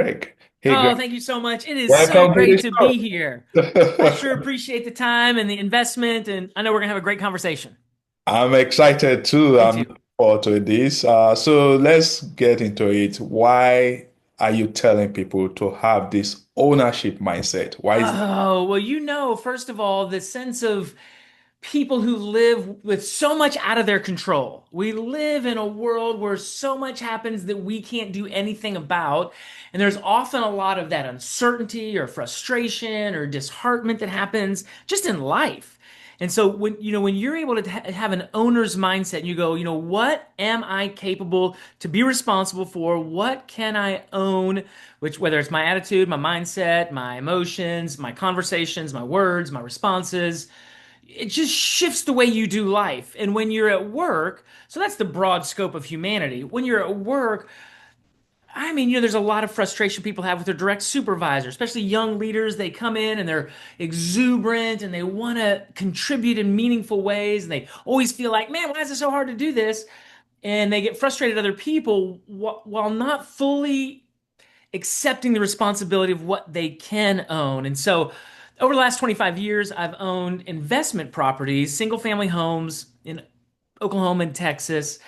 Greg. Hey, Oh, Greg. thank you so much. It is so Welcome to great the to be here. I show. sure appreciate the time and the investment, and I know we're gonna have a great conversation. I'm excited too. Me I'm too. looking forward to this. So let's get into it. Why are you telling people to have this ownership mindset? Why is that? Oh, well, first of all, the sense of people who live with so much out of their control. We live in a world where so much happens that we can't do anything about. And there's often a lot of that uncertainty or frustration or disheartenment that happens just in life. And so when you're able to have an owner's mindset and you go, what am I capable to be responsible for? What can I own? Which, whether it's my attitude, my mindset, my emotions, my conversations, my words, my responses, it just shifts the way you do life. And when you're at work, so that's the broad scope of humanity. When you're at work, I mean, there's a lot of frustration people have with their direct supervisor, especially young leaders. They come in and they're exuberant and they want to contribute in meaningful ways. And they always feel like, man, why is it so hard to do this? And they get frustrated at other people while not fully accepting the responsibility of what they can own. And so over the last 25 years, I've owned investment properties, single family homes in Oklahoma and Texas.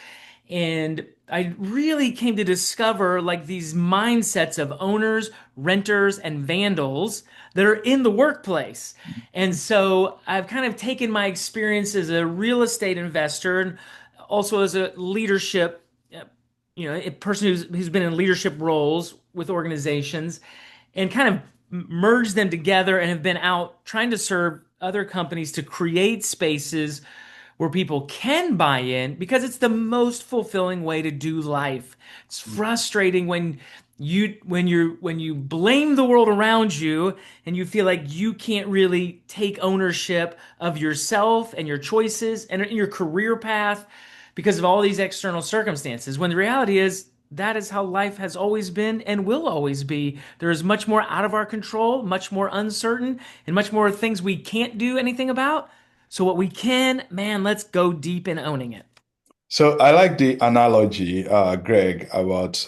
And I really came to discover like these mindsets of owners, renters, and vandals that are in the workplace. And so I've kind of taken my experience as a real estate investor and also as a leadership, a person who's been in leadership roles with organizations and kind of merged them together and have been out trying to serve other companies to create spaces where people can buy in because it's the most fulfilling way to do life. It's frustrating when you blame the world around you and you feel like you can't really take ownership of yourself and your choices and your career path because of all these external circumstances. When the reality is that is how life has always been and will always be. There is much more out of our control, much more uncertain, and much more things we can't do anything about. So what we can, man, let's go deep in owning it. So I like the analogy, Greg, about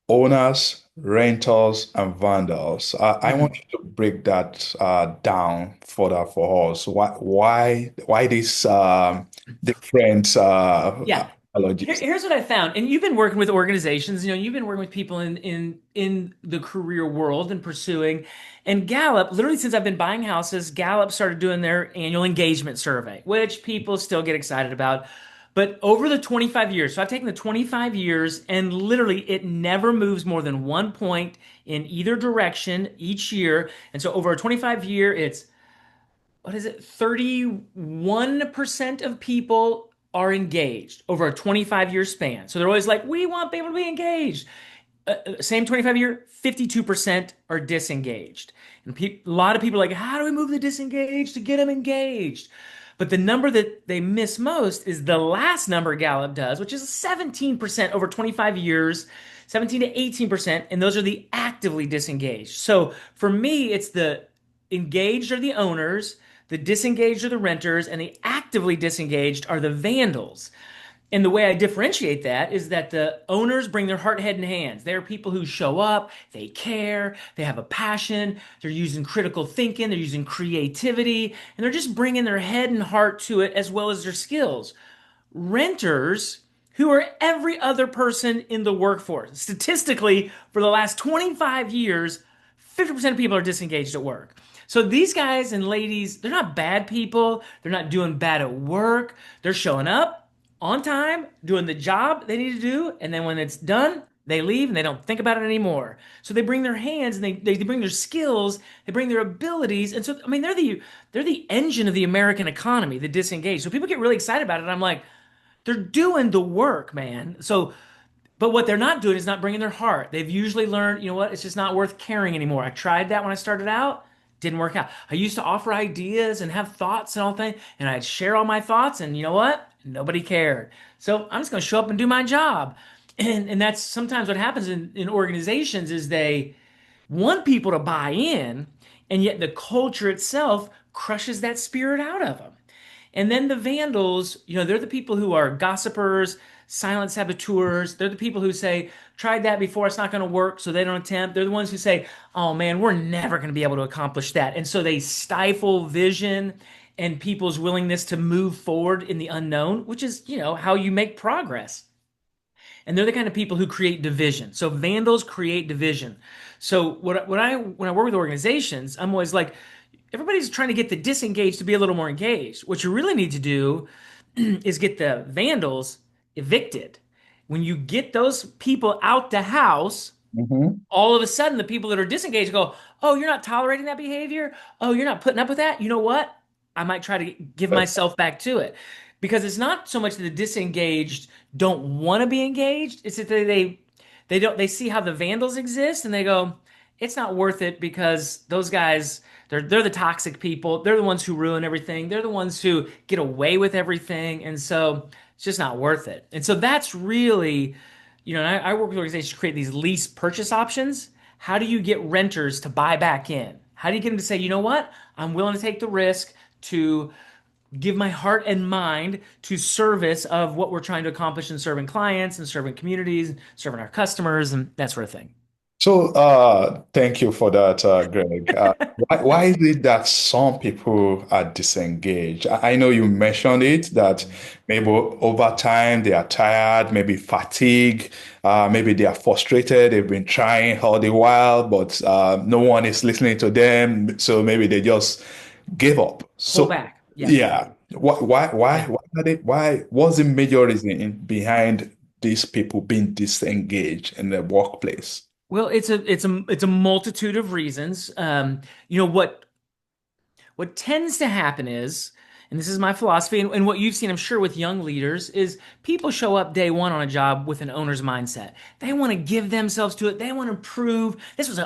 owners, renters, and vandals. I want Mhm. you to break that down further for us. Why this different Yeah. analogies? Here's what I found. And you've been working with organizations, you've been working with people in the career world and pursuing. And Gallup, literally since I've been buying houses, Gallup started doing their annual engagement survey, which people still get excited about. But over the 25 years, so I've taken the 25 years and literally it never moves more than 1 point in either direction each year. And so over a 25 year, it's what is it? 31% of people are engaged over a 25-year span. So they're always like, we want people to be engaged. Same 25-year, 52% are disengaged. And a lot of people are like, how do we move the disengaged to get them engaged? But the number that they miss most is the last number Gallup does, which is 17% over 25 years, 17 to 18%, and those are the actively disengaged. So for me, it's the engaged are the owners, the disengaged are the renters, and the actively disengaged are the vandals. And the way I differentiate that is that the owners bring their heart, head, and hands. They're people who show up, they care, they have a passion, they're using critical thinking, they're using creativity, and they're just bringing their head and heart to it as well as their skills. Renters, who are every other person in the workforce, statistically, for the last 25 years, 50% of people are disengaged at work. So these guys and ladies, they're not bad people. They're not doing bad at work. They're showing up on time, doing the job they need to do, and then when it's done, they leave and they don't think about it anymore. So they bring their hands and they bring their skills, they bring their abilities, and so I mean they're the engine of the American economy, the disengaged. So people get really excited about it. I'm like, they're doing the work, man. So but what they're not doing is not bringing their heart. They've usually learned, you know what, it's just not worth caring anymore. I tried that when I started out, didn't work out. I used to offer ideas and have thoughts and all things, and I'd share all my thoughts, and you know what? Nobody cared. So I'm just going to show up and do my job. And that's sometimes what happens in organizations is they want people to buy in, and yet the culture itself crushes that spirit out of them. And then the vandals, they're the people who are gossipers, silent saboteurs. They're the people who say, tried that before, it's not going to work, so they don't attempt. They're the ones who say, oh man, we're never going to be able to accomplish that. And so they stifle vision and people's willingness to move forward in the unknown, which is, how you make progress. And they're the kind of people who create division. So vandals create division. So when I work with organizations, I'm always like, everybody's trying to get the disengaged to be a little more engaged. What you really need to do is get the vandals evicted. When you get those people out the house, Mhm. all of a sudden the people that are disengaged go, oh, you're not tolerating that behavior? Oh, you're not putting up with that? You know what? I might try to give myself back to it. Because it's not so much that the disengaged don't want to be engaged, it's that they see how the vandals exist and they go, it's not worth it because those guys, they're the toxic people. They're the ones who ruin everything. They're the ones who get away with everything. And so it's just not worth it. And so that's really, and I work with organizations to create these lease purchase options. How do you get renters to buy back in? How do you get them to say, you know what? I'm willing to take the risk to give my heart and mind to service of what we're trying to accomplish in serving clients and serving communities, serving our customers, and that sort of thing. So, thank you for that, Greg. Why is it that some people are disengaged? I know you mentioned it that maybe over time they are tired, maybe fatigue, maybe they are frustrated. They've been trying all the while, but no one is listening to them. So maybe they just give up. Pull So, back. Yeah. yeah, Yeah. what's the major reason behind these people being disengaged in the workplace? Well, it's a multitude of reasons. What tends to happen is, and this is my philosophy, and what you've seen, I'm sure, with young leaders, is people show up day one on a job with an owner's mindset. They want to give themselves to it. They want to prove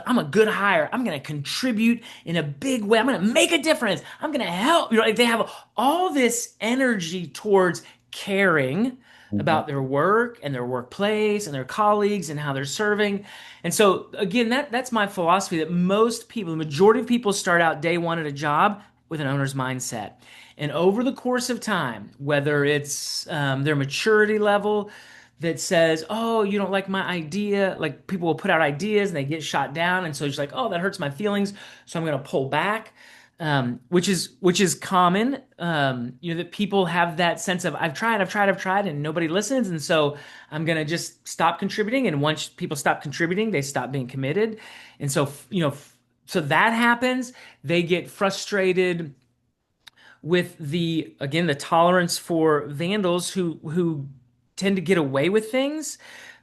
I'm a good hire. I'm going to contribute in a big way. I'm going to make a difference. I'm going to help. Like they have all this energy towards caring Mhm. about their work and their workplace and their colleagues and how they're serving. And so again, that's my philosophy that most people, the majority of people start out day one at a job with an owner's mindset. And over the course of time, whether it's their maturity level that says, oh, you don't like my idea, like people will put out ideas and they get shot down. And so it's like, oh, that hurts my feelings. So I'm going to pull back. Which is common. That people have that sense of I've tried, and nobody listens, and so I'm gonna just stop contributing. And once people stop contributing, they stop being committed, and so so that happens. They get frustrated with the tolerance for vandals who tend to get away with things.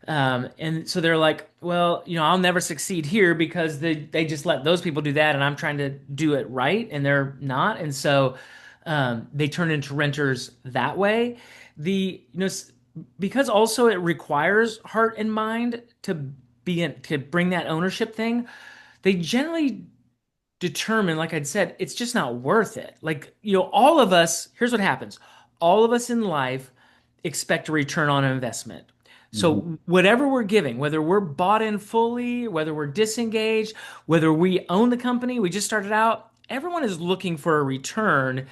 And so they're like, well, I'll never succeed here because they just let those people do that, and I'm trying to do it right, and they're not. And so they turn into renters that way. Because also it requires heart and mind to bring that ownership thing. They generally determine, like I'd said, it's just not worth it. Like, all of us, here's what happens. All of us in life expect a return on investment. Mhm. So whatever we're giving, whether we're bought in fully, whether we're disengaged, whether we own the company, we just started out, everyone is looking for a return.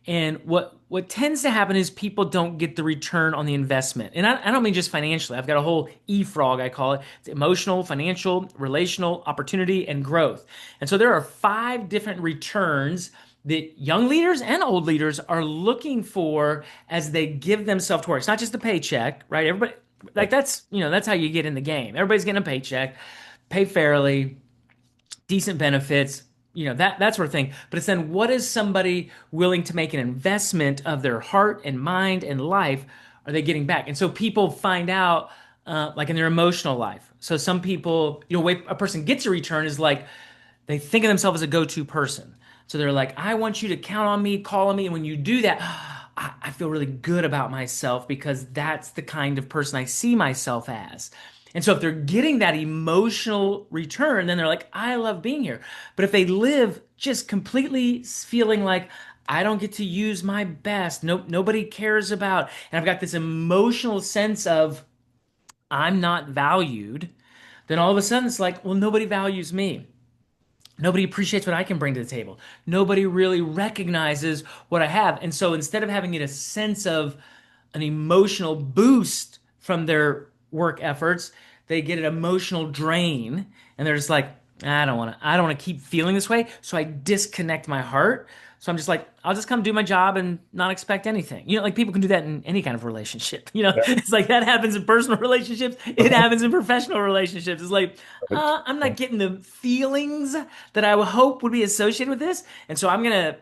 And what tends to happen is people don't get the return on the investment. And I don't mean just financially. I've got a whole E-frog, I call it. It's emotional, financial, relational, opportunity, and growth. And so there are 5 different returns that young leaders and old leaders are looking for as they give themselves to work. It's not just a paycheck, right? Everybody, like that's how you get in the game. Everybody's getting a paycheck, pay fairly, decent benefits, that sort of thing. But it's then, what is somebody willing to make an investment of their heart and mind and life? Are they getting back? And so people find out, like in their emotional life. So some people, way a person gets a return is like they think of themselves as a go-to person. So they're like, I want you to count on me, call on me, and when you do that, I feel really good about myself because that's the kind of person I see myself as. And so if they're getting that emotional return, then they're like, I love being here. But if they live just completely feeling like I don't get to use my best, nobody cares about, and I've got this emotional sense of I'm not valued, then all of a sudden it's like, well, nobody values me. Nobody appreciates what I can bring to the table. Nobody really recognizes what I have. And so instead of having a sense of an emotional boost from their work efforts. They get an emotional drain, and they're just like, I don't want to keep feeling this way. So I disconnect my heart. So I'm just like, I'll just come do my job and not expect anything. Like people can do that in any kind of relationship. It's like that happens in personal relationships. It happens in professional relationships. It's like, I'm not getting the feelings that I would hope would be associated with this. And so I'm not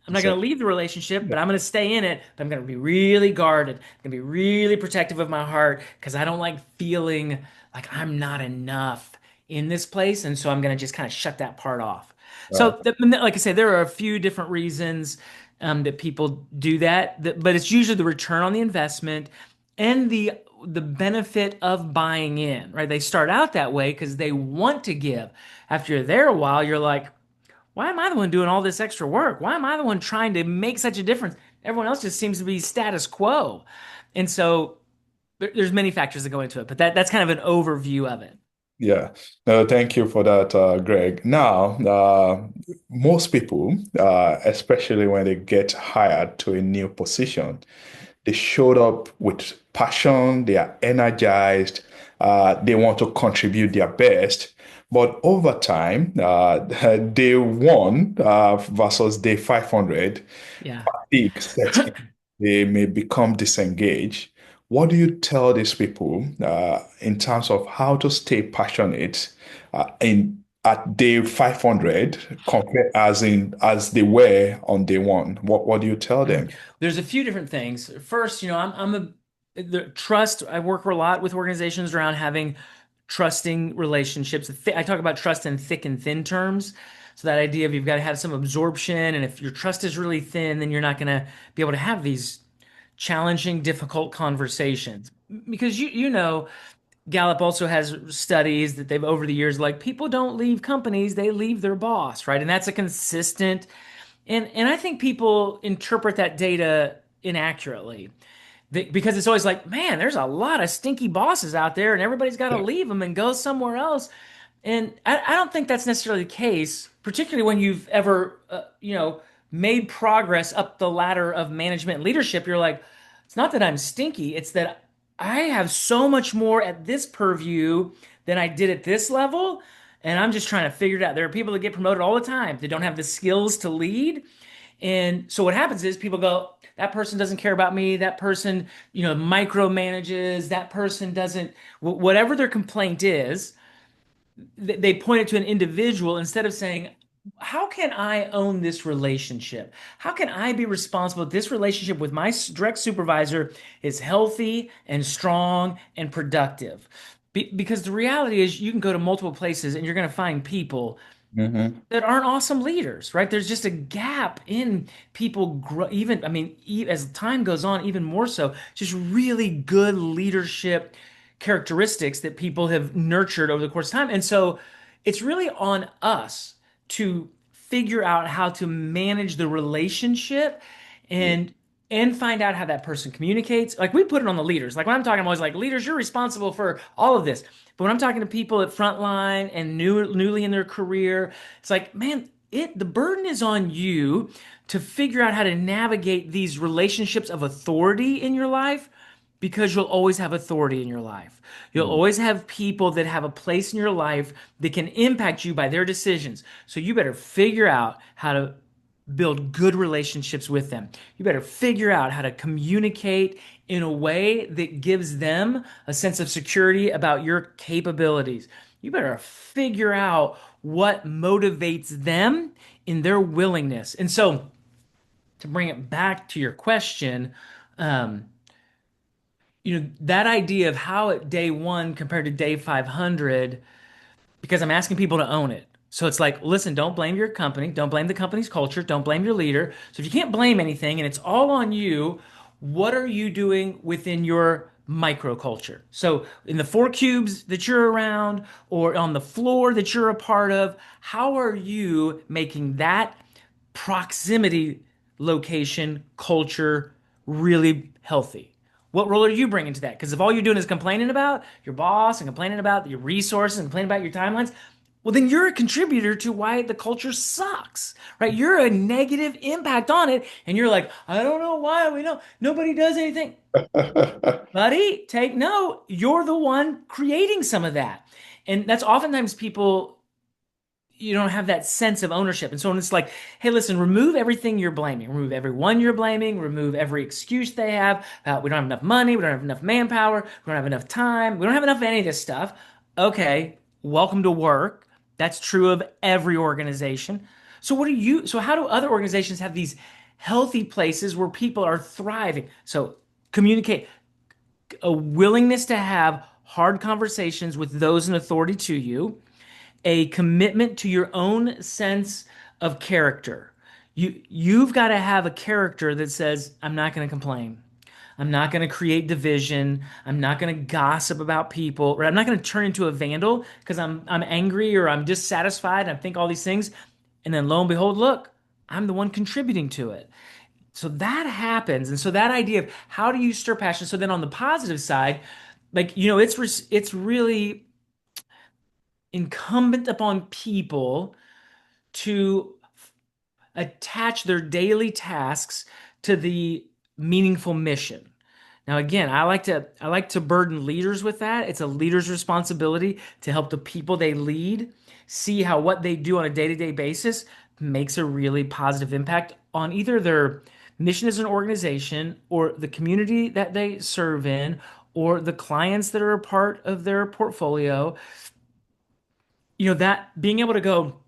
So, going to leave the relationship, but I'm going to stay in it. But I'm going to be really guarded. I'm going to be really protective of my heart because I don't like feeling like I'm not enough in this place. And so I'm going to just kind of shut that part off. uh, So, like I say, there are a few different reasons that people do that, but it's usually the return on the investment and the benefit of buying in, right? They start out that way because they want to give. After you're there a while, you're like, why am I the one doing all this extra work? Why am I the one trying to make such a difference? Everyone else just seems to be status quo. And so there's many factors that go into it, but that's kind of an overview of it. yeah. No, thank you for that, Greg. Now, most people, especially when they get hired to a new position, they showed up with passion, they are energized, they want to contribute their best. But over time, day one versus day 500, Yeah. fatigue sets in. They may become disengaged. What do you tell these people in terms of how to stay passionate in at day 500 compared as they were on day one? What do you tell them? There's a few different things. First, the trust. I work a lot with organizations around having trusting relationships. I talk about trust in thick and thin terms. So that idea of you've got to have some absorption, and if your trust is really thin, then you're not going to be able to have these challenging, difficult conversations. Because Gallup also has studies that they've over the years, like people don't leave companies, they leave their boss, right? And that's a consistent, and I think people interpret that data inaccurately because it's always like, man, there's a lot of stinky bosses out there, and everybody's got to Yeah. leave them and go somewhere else. And I don't think that's necessarily the case, particularly when you've ever, made progress up the ladder of management and leadership. You're like, it's not that I'm stinky, it's that I have so much more at this purview than I did at this level. And I'm just trying to figure it out. There are people that get promoted all the time. They don't have the skills to lead. And so what happens is people go, that person doesn't care about me. That person, micromanages. That person doesn't, whatever their complaint is, they point it to an individual instead of saying, how can I own this relationship? How can I be responsible? This relationship with my direct supervisor is healthy and strong and productive. Because the reality is, you can go to multiple places and you're going to find people Mhm. that aren't awesome leaders, right? There's just a gap in people grow, even, I mean, as time goes on, even more so, just really good leadership characteristics that people have nurtured over the course of time. And so it's really on us to figure out how to manage the relationship Yeah. and find out how that person communicates. Like we put it on the leaders. Like when I'm talking, I'm always like, leaders, you're responsible for all of this. But when I'm talking to people at frontline and newly in their career, it's like, man, the burden is on you to figure out how to navigate these relationships of authority in your life because you'll always have authority in your life. You'll Mm. always have people that have a place in your life that can impact you by their decisions. So you better figure out how to build good relationships with them. You better figure out how to communicate in a way that gives them a sense of security about your capabilities. You better figure out what motivates them in their willingness. And so, to bring it back to your question, um, that idea of how at day one compared to day 500, because I'm asking people to own it. So it's like, listen, don't blame your company. Don't blame the company's culture. Don't blame your leader. So if you can't blame anything and it's all on you, what are you doing within your microculture? So in the four cubes that you're around or on the floor that you're a part of, how are you making that proximity location culture really healthy? What role are you bringing to that? Because if all you're doing is complaining about your boss and complaining about your resources and complaining about your timelines, well, then you're a contributor to why the culture sucks, right? You're a negative impact on it. And you're like, I don't know why we know nobody does anything. Buddy, take note. You're the one creating some of that. And that's oftentimes people, you don't have that sense of ownership. And so when it's like, hey, listen, remove everything you're blaming, remove everyone you're blaming, remove every excuse they have about we don't have enough money, we don't have enough manpower, we don't have enough time, we don't have enough of any of this stuff. Okay, welcome to work. That's true of every organization. So how do other organizations have these healthy places where people are thriving? So communicate, a willingness to have hard conversations with those in authority to you, a commitment to your own sense of character. You've got to have a character that says, I'm not going to complain. I'm not going to create division. I'm not going to gossip about people, or I'm not going to turn into a vandal because I'm angry or I'm dissatisfied and I think all these things. And then lo and behold, look, I'm the one contributing to it. So that happens. And so that idea of how do you stir passion? So then on the positive side, like, it's really incumbent upon people to attach their daily tasks to the meaningful mission. Now again, I like to burden leaders with that. It's a leader's responsibility to help the people they lead see how what they do on a day-to-day basis makes a really positive impact on either their mission as an organization or the community that they serve in or the clients that are a part of their portfolio. That being able to go,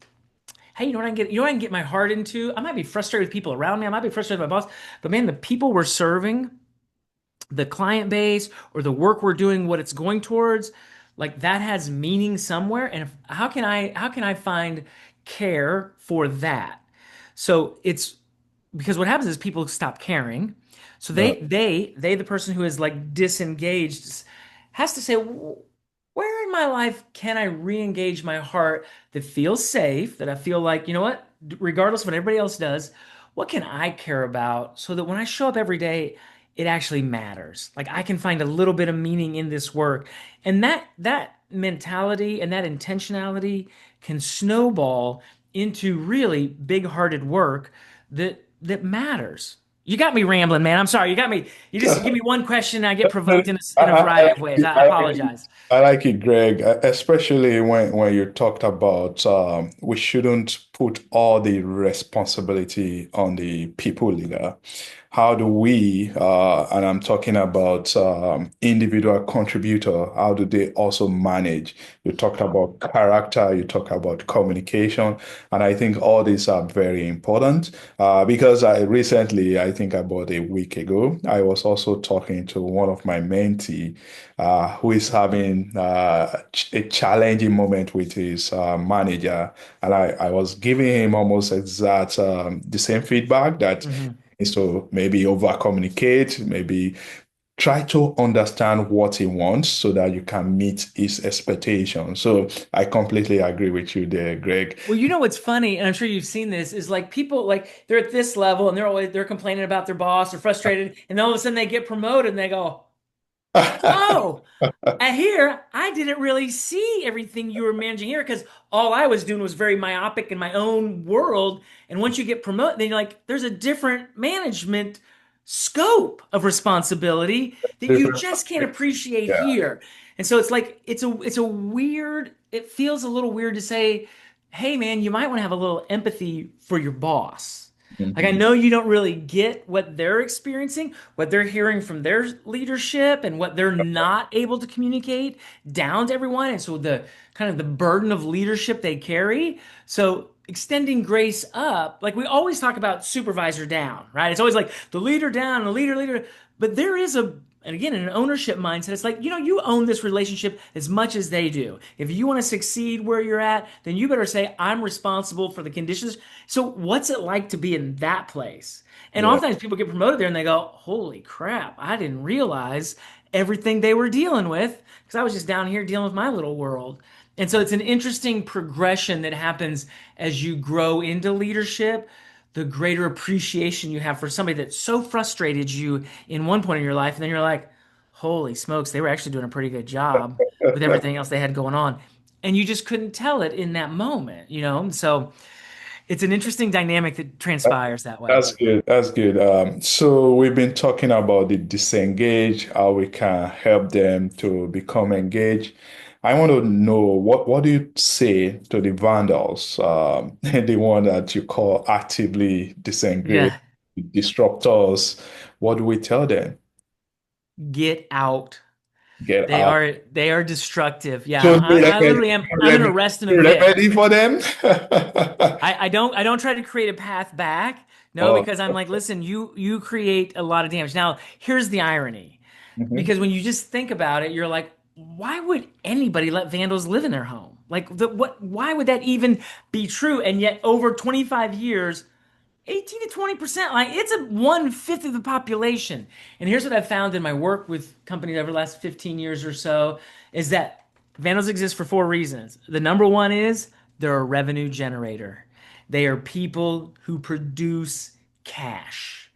hey, you know what I can get my heart into? I might be frustrated with people around me. I might be frustrated with my boss, but man, the people we're serving, the client base, or the work we're doing, what it's going towards, like that has meaning somewhere. And how can I find care for that? So it's because what happens is people stop caring. So Right. the person who is like disengaged has to say, where in my life can I re-engage my heart that feels safe, that I feel like, you know what, regardless of what everybody else does, what can I care about so that when I show up every day, it actually matters. Like I can find a little bit of meaning in this work. And that mentality and that intentionality can snowball into really big-hearted work that matters. You got me rambling, man. I'm sorry. You just give me one question and I get provoked in I, a I variety like of ways. it. I I like it. apologize. I like it, Greg, especially when you talked about we shouldn't put all the responsibility on the people leader. How do we, and I'm talking about individual contributor, how do they also manage? You talked about character, you talk about communication, and I think all these are very important because I think about a week ago, I was also talking to one of my mentees who is having a challenging moment with his manager. And I was giving him almost exact the same feedback that Hmm. is to maybe over communicate, maybe try to understand what he wants so that you can meet his expectations. So I completely agree with you there, Greg. Well, you know what's funny, and I'm sure you've seen this, is like people like they're at this level and they're complaining about their boss or frustrated, and then all of a sudden they get promoted and they go, "Oh, and here, I didn't really see everything you were managing here because all I was doing was very myopic in my own world. And once you get promoted, then you're like, there's a different management scope of responsibility that you Different just can't perspective. appreciate Yeah. here. And so it's like it's a weird, it feels a little weird to say, hey man, you might want to have a little empathy for your boss. Like I Mhm. know you don't really get what they're experiencing, what they're hearing from their leadership and what they're not able to communicate down to everyone. And so the kind of the burden of leadership they carry. So extending grace up, like we always talk about supervisor down, right? It's always like the leader down and the leader, but there is and again, in an ownership mindset, it's like, you own this relationship as much as they do. If you want to succeed where you're at, then you better say, I'm responsible for the conditions. So, what's it like to be in that place? And Yeah. oftentimes people get promoted there and they go, holy crap, I didn't realize everything they were dealing with because I was just down here dealing with my little world. And so it's an interesting progression that happens as you grow into leadership, the greater appreciation you have for somebody that so frustrated you in one point in your life. And then you're like, holy smokes, they were actually doing a pretty good job with everything else they had going on. And you just couldn't tell it in that moment. So It's an interesting dynamic that transpires that way. That's good. That's good. So we've been talking about the disengage, how we can help them to become engaged. I want to know what do you say to the vandals, the one that you call actively disengaged, Yeah. disruptors. What do we tell them? Get out. Get They out. are they are destructive. Yeah, So I literally am. I'm gonna arrest and evict. remedy for them. I don't try to create a path back. No, Oh, because I'm like, listen, you create a lot of damage. Now, here's the irony. mhm. Because when you just think about it, you're like, why would anybody let vandals live in their home? Like why would that even be true? And yet over 25 years, 18 to 20%, like it's a 1/5 of the population. And here's what I've found in my work with companies over the last 15 years or so is that vandals exist for four reasons. The number one is they're a revenue generator. They are people who produce cash.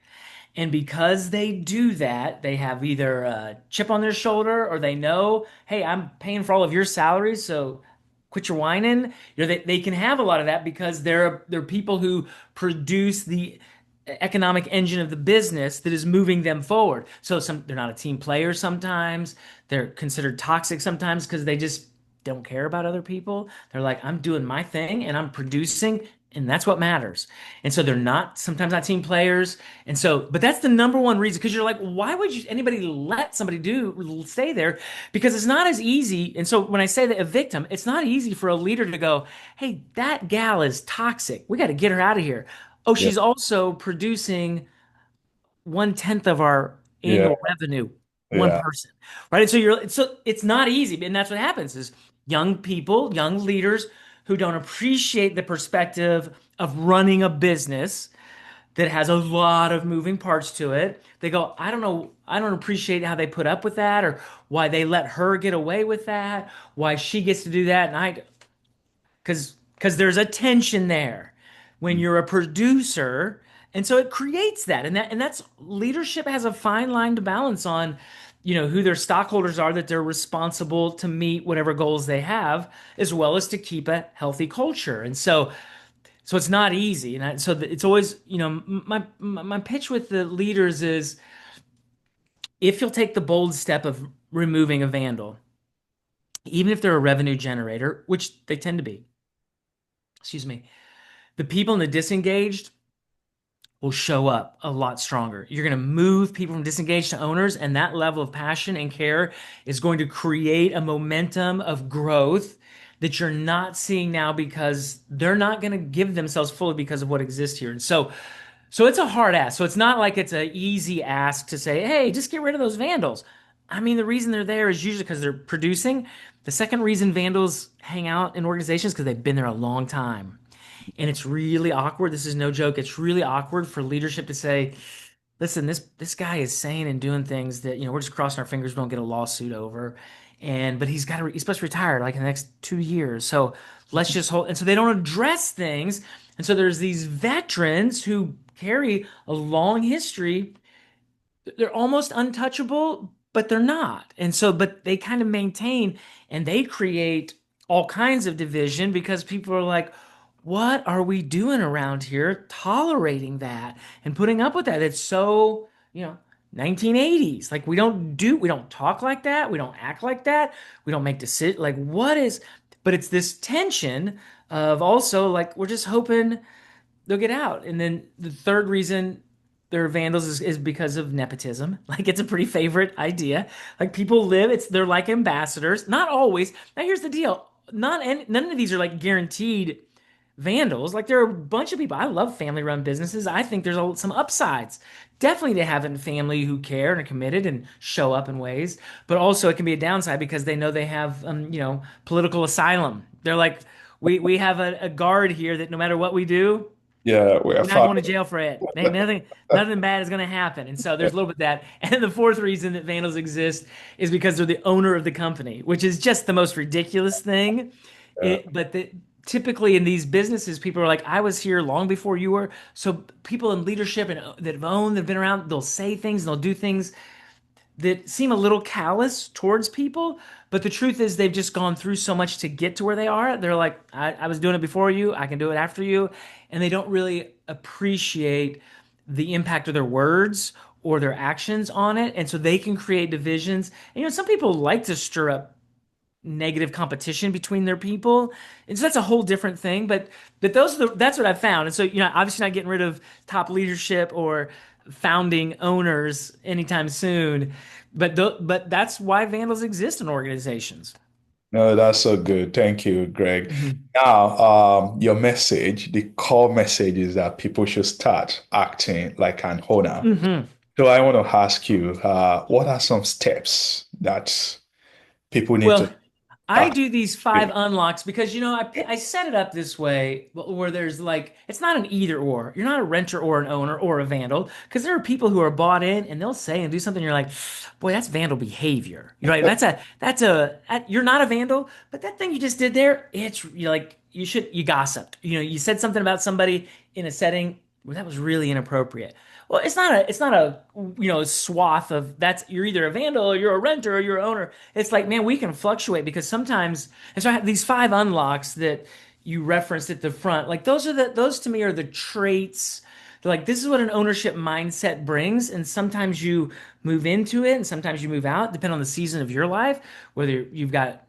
And because they do that, they have either a chip on their shoulder or they know, hey, I'm paying for all of your salaries, so quit your whining. They can have a lot of that because they're people who produce the economic engine of the business that is moving them forward. So they're not a team player sometimes. They're considered toxic sometimes because they just don't care about other people. They're like, I'm doing my thing and I'm producing, and that's what matters. And so they're not sometimes not team players. And so, but that's the number one reason because you're like, why would anybody let somebody stay there? Because it's not as easy. And so when I say that a victim, it's not easy for a leader to go, hey, that gal is toxic. We got to get her out of here. Oh, Yeah, she's also producing 1/10 of our yeah, annual revenue, one yeah. person, right? And so it's not easy, and that's what happens is young people, young leaders who don't appreciate the perspective of running a business that has a lot of moving parts to it. They go, I don't know, I don't appreciate how they put up with that, or why they let her get away with that, why she gets to do that, and I because there's a tension there when you're a producer, and so it creates that, and that's leadership has a fine line to balance on, who their stockholders are, that they're responsible to meet whatever goals they have, as well as to keep a healthy culture, and so it's not easy, it's always, my pitch with the leaders is if you'll take the bold step of removing a vandal, even if they're a revenue generator, which they tend to be, excuse me, the people in the disengaged will show up a lot stronger. You're going to move people from disengaged to owners, and that level of passion and care is going to create a momentum of growth that you're not seeing now because they're not going to give themselves fully because of what exists here. And so it's a hard ask. So it's not like it's an easy ask to say, hey, just get rid of those vandals. I mean, the reason they're there is usually because they're producing. The second reason vandals hang out in organizations is because they've been there a long time. And it's really awkward. This is no joke. It's really awkward for leadership to say, listen, this guy is saying and doing things that, we're just crossing our fingers we don't get a lawsuit over. But he's supposed to retire like in the next 2 years. So let's just hold. And so they don't address things. And so there's these veterans who carry a long history. They're almost untouchable, but they're not. And so, but they kind of maintain and they create all kinds of division because people are like, what are we doing around here tolerating that and putting up with that? It's so, 1980s. Like we don't talk like that. We don't act like that. We don't make decisions. Like but it's this tension of also like, we're just hoping they'll get out. And then the third reason they're vandals is because of nepotism. Like it's a pretty favorite idea. Like people they're like ambassadors. Not always. Now here's the deal. None of these are like guaranteed vandals. Like there are a bunch of people. I love family run businesses. I think there's some upsides. Definitely to having family who care and are committed and show up in ways, but also it can be a downside because they know they have, political asylum. They're like, we have a guard here that no matter what we do, Yeah, we are we're not fine. going to jail for it. Ain't nothing bad is going to happen. And so there's a little bit of that. And the fourth reason that vandals exist is because they're the owner of the company, which is just the most ridiculous thing. Yeah, Typically in these businesses, people are like, I was here long before you were. So people in leadership and that have been around, they'll say things, they'll do things that seem a little callous towards people. But the truth is, they've just gone through so much to get to where they are. They're like, I was doing it before you, I can do it after you. And they don't really appreciate the impact of their words or their actions on it. And so they can create divisions. And, some people like to stir up negative competition between their people, and so that's a whole different thing. But that's what I've found. And so obviously not getting rid of top leadership or founding owners anytime soon, but that's why Vandals exist in organizations. No, that's so good. Thank you, Greg. Mhm. Now, your message, the core message is that people should start acting like an owner. Mhm. So I want to ask you, what are some steps that people need to Well, I start do these with? 5 unlocks because I set it up this way where there's like it's not an either or. You're not a renter or an owner or a vandal because there are people who are bought in and they'll say and do something. You're like, boy, that's vandal behavior. You're like, you're not a vandal, but that thing you just did there, you're like you gossiped. You said something about somebody in a setting where that was really inappropriate. Well, it's not a swath of that's you're either a vandal or you're a renter or you're an owner. It's like, man, we can fluctuate because sometimes, and so I have these 5 unlocks that you referenced at the front. Like those to me are the traits. They're like this is what an ownership mindset brings, and sometimes you move into it, and sometimes you move out, depending on the season of your life, whether you've got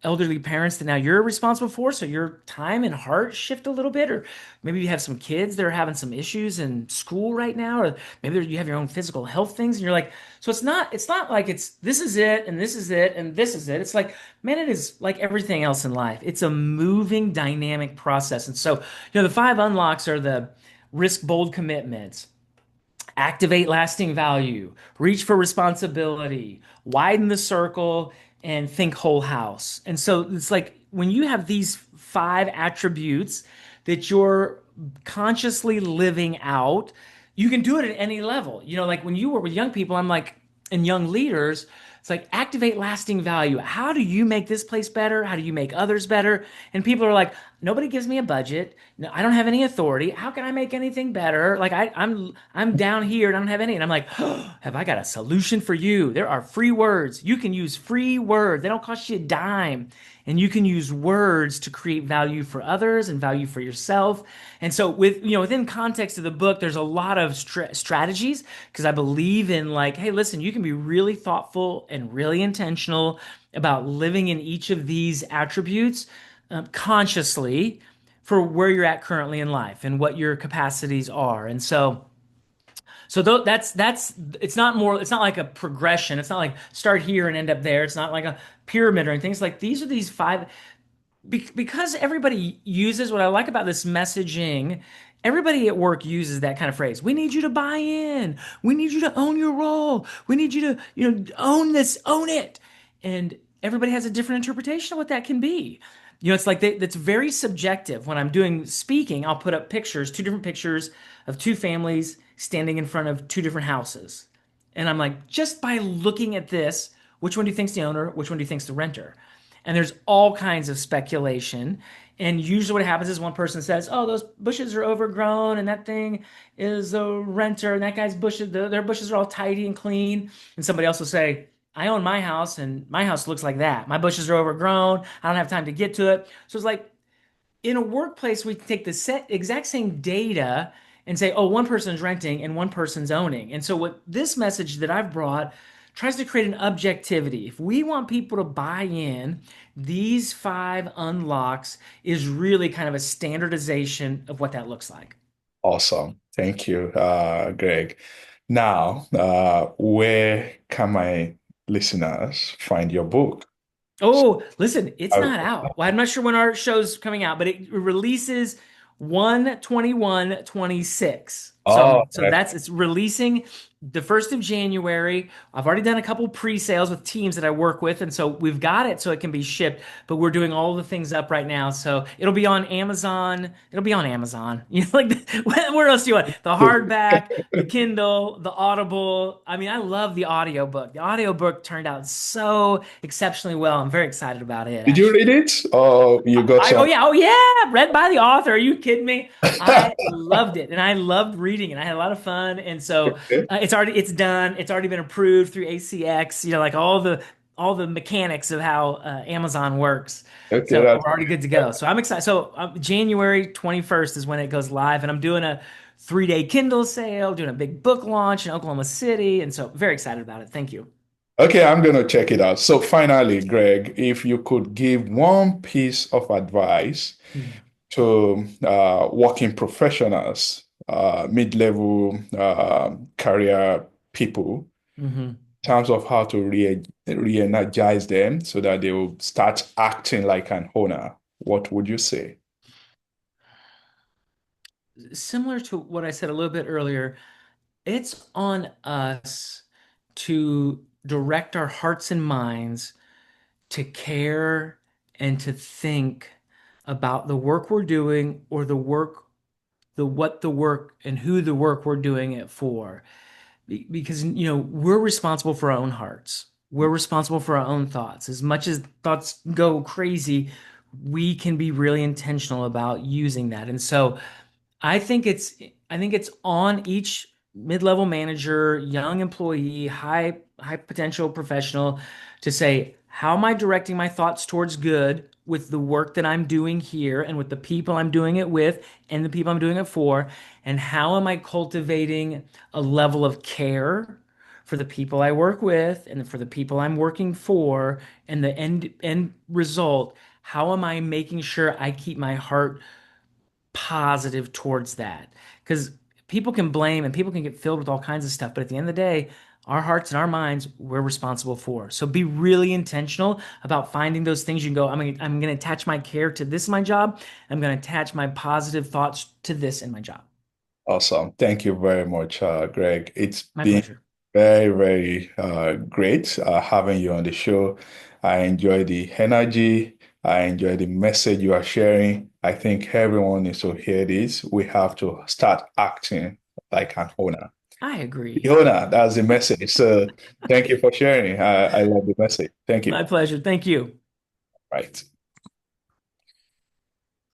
elderly parents that now you're responsible for, so your time and heart shift a little bit, or maybe you have some kids that are having some issues in school right now, or maybe you have your own physical health things, and you're like, so it's not like it's this is it and this is it and this is it. It's like, man, it is like everything else in life. It's a moving, dynamic process, and so the 5 unlocks are the risk bold commitments, activate lasting value, reach for responsibility, widen the circle, and think whole house. And so it's like when you have these 5 attributes that you're consciously living out, you can do it at any level. Like when you work with young people, I'm like, and young leaders, it's like activate lasting value. How do you make this place better? How do you make others better? And people are like, nobody gives me a budget. No, I don't have any authority. How can I make anything better? Like I'm down here and I don't have any. And I'm like, oh, have I got a solution for you? There are free words. You can use free words. They don't cost you a dime. And you can use words to create value for others and value for yourself. And so within context of the book, there's a lot of strategies because I believe in like, hey, listen, you can be really thoughtful and really intentional about living in each of these attributes consciously for where you're at currently in life and what your capacities are. And so that's it's not like a progression. It's not like start here and end up there. It's not like a pyramid or anything. It's like these are these 5 because everybody uses what I like about this messaging. Everybody at work uses that kind of phrase. We need you to buy in. We need you to own your role. We need you to, own this, own it. And everybody has a different interpretation of what that can be. It's like that's very subjective. When I'm doing speaking, I'll put up pictures, 2 different pictures of 2 families standing in front of 2 different houses. And I'm like, just by looking at this, which one do you think's the owner? Which one do you think's the renter? And there's all kinds of speculation. And usually what happens is one person says, oh, those bushes are overgrown and that thing is a renter and that guy's bushes, their bushes are all tidy and clean. And somebody else will say, I own my house and my house looks like that. My bushes are overgrown. I don't have time to get to it. So it's like in a workplace, we take the exact same data and say, oh, one person's renting and one person's owning. And so what this message that I've brought tries to create an objectivity. If we want people to buy in, these 5 unlocks is really kind of a standardization of what that looks like. Awesome. Thank you, Greg. Now, where can my listeners find your book? Oh, listen, it's Uh, not out. Well, I'm not sure when our show's coming out, but it releases 1/21/26. oh, So it's releasing the 1st of January. I've already done a couple pre-sales with teams that I work with, and so we've got it so it can be shipped, but we're doing all the things up right now. So it'll be on Amazon. It'll be on Amazon. Like where else do you want? The hardback, the Kindle, the Audible. I mean, I love the audiobook. The audiobook turned out so exceptionally well. I'm very excited about it, did you actually. read it? Or you got Oh some? yeah, read by the author. Are you kidding me? I loved it, and I loved reading reading it. I had a lot of fun, and so Okay. it's done. It's already been approved through ACX. Like all the mechanics of how Amazon works. Okay, So that's we're already good to go. So I'm excited. So January 21st is when it goes live, and I'm doing a 3-day Kindle sale, doing a big book launch in Oklahoma City, and so very excited about it. Thank you. okay. I'm gonna check it out. So finally, Greg, if you could give one piece of advice to working professionals, mid-level career people, Mm-hmm. in terms of how to re-energize them so that they will start acting like an owner, what would you say? Similar to what I said a little bit earlier, it's on us to direct our hearts and minds to care and to think about the work we're doing or the work and who the work we're doing it for. Because, we're responsible for our own hearts. We're responsible for our own thoughts. As much as thoughts go crazy, we can be really intentional about using that. And so, I think it's I think it's on each mid-level manager, young employee, high potential professional to say, how am I directing my thoughts towards good with the work that I'm doing here and with the people I'm doing it with and the people I'm doing it for? And how am I cultivating a level of care for the people I work with and for the people I'm working for and the end result? How am I making sure I keep my heart positive towards that? Because people can blame and people can get filled with all kinds of stuff, but at the end of the day, our hearts and our minds we're responsible for. So be really intentional about finding those things you can go, I'm going to attach my care to this in my job. I'm going to attach my positive thoughts to this in my job. Awesome. Thank you very much, Greg. It's My been pleasure. very, very great having you on the show. I enjoy the energy. I enjoy the message you are sharing. I think everyone needs to hear this. We have to start acting like an owner. I The agree. owner, that's the message. So thank you for sharing. I love the message. Thank you. My pleasure. Thank you. Right.